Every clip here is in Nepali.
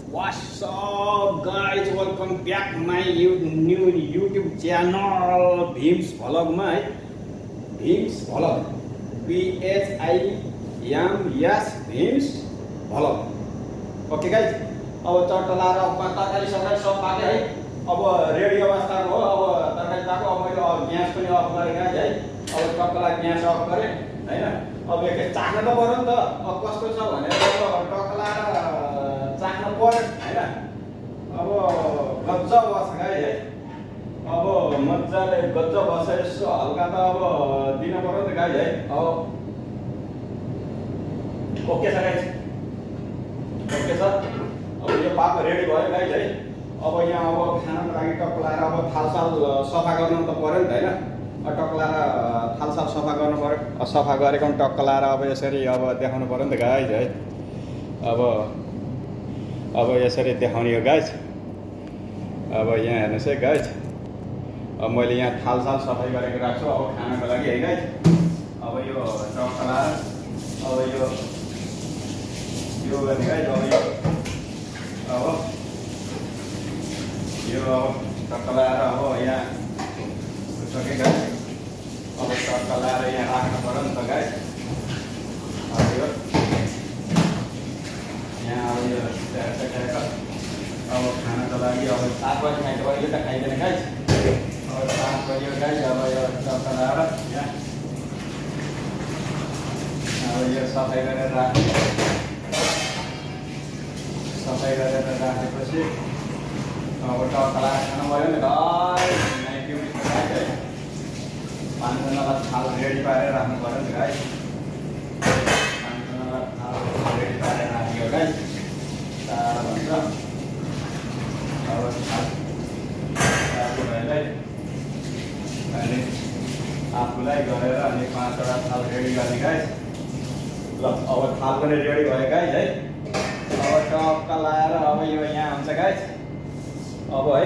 What's up guys, welcome back my new YouTube channel Bhims Vlog ma है Bhims Vlog BHIMS Bhims Vlog okay guys अब चट्टला र तरकारी सरकारी सब पाके है अब रेडी अवस्थाको हो अब तरकारी पाको अब मैले ग्यास पनि अफ गरे गाइज है अब टक्कला ग्यास अफ गरे हैन अब एक चाख्न त पर्यो नि त अब कस्तो छ भनेर टक्कला चाख्न पर्यो हैन अब गज्ज बस गाइज है अब मज्जाले गज्ज बसेर यसो हल्का त अब दिन पर्यो नि गाइज है अब ओके छ गाइज ओके छ अब यो पाको रेडी भयो गाइज है अब यहाँ अब खानाको लागि टक्कलाएर अब थालसाल सफा गर्नु त पर्यो नि त हैन टक्कलाएर थालसाल सफा गर्नु पर्यो सफा गरेको टक्कलाएर अब यसरी अब देखाउनु पर्यो नि त गाइज है अब यसरी देखाउने हो गाइज अब यहाँ हेर्नुहोस् है गाइज अब मैले यहाँ थालसाल सफाइ गरेको राख्छु अब खानाको लागि है गाइज अब यो टक्कलाएर अब यो गर्ने गाइज अब यो टक्कलाएर अब यहाँ सके गाइज अब टक्कलाएर यहाँ राख्नु पर्यो नि त गाइज अब यो यहाँ अब यो अब खानाको लागि अब 7 बजी खाइन्छ यो त खाइँदैन गाइज अब 7 बजी गाइज अब यो टक्कलाएर यहाँ अब यो सफाइ गरेर राखेपछि अब टक्कलाएर खानु भयो नि गाइज पानीजनालाई थाल रेडी पारेर राख्नु पर्यो नि गाइज पानीजनालाई थाल रेडी पारेर राख्यो गाइज चार भन्छ अब आफूलाई अनि आफूलाई गरेर अनि 5वटा थाल रेडी गर्ने गाइज ल अब थाल पनि रेडी भयो गाइज है अब टक्कलाएर अब यो यहाँ हुन्छ गाइज अब है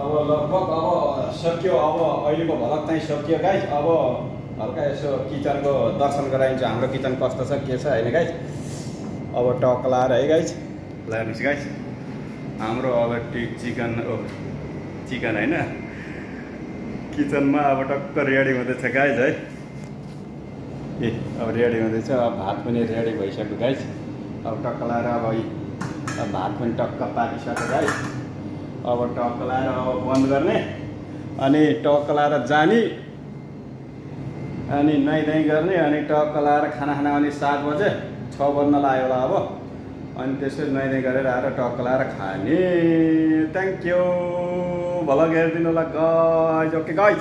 अब लगभग अब सक्यो अब अहिलेको भ्लग चाहिँ सक्यो गाइज अब हल्का यसो किचनको दर्शन गराइन्छ हाम्रो किचन कस्तो छ के छ हैन गाइज अब टक्कलाएर है गाइज ल हेर्नुहोस् गाइज हाम्रो अब चिकन हैन किचनमा अब टक्क रेडी हुँदैछ गाइज है ए अब रेडी हुँदैछ अब भात पनि रेडी भइसक्यो गाइज अब टक्कलाएर अब भात पनि टक्क पाकिसक्यो गाइज अब टक्कलाएर अब बन्द गर्ने अनि टक्कलाएर जाने अनि नुहाइधुवाइ गर्ने अनि टक्कलाएर खाना आउने 7 बजे 6 बज्न लाग्यो होला अब अनि त्यसरी नुहाइधुवाइ गरेर आएर टक्कलाएर खाने थ्याङ्क यू भ्लग हेरिदिनु होला गाइज ओके गाइज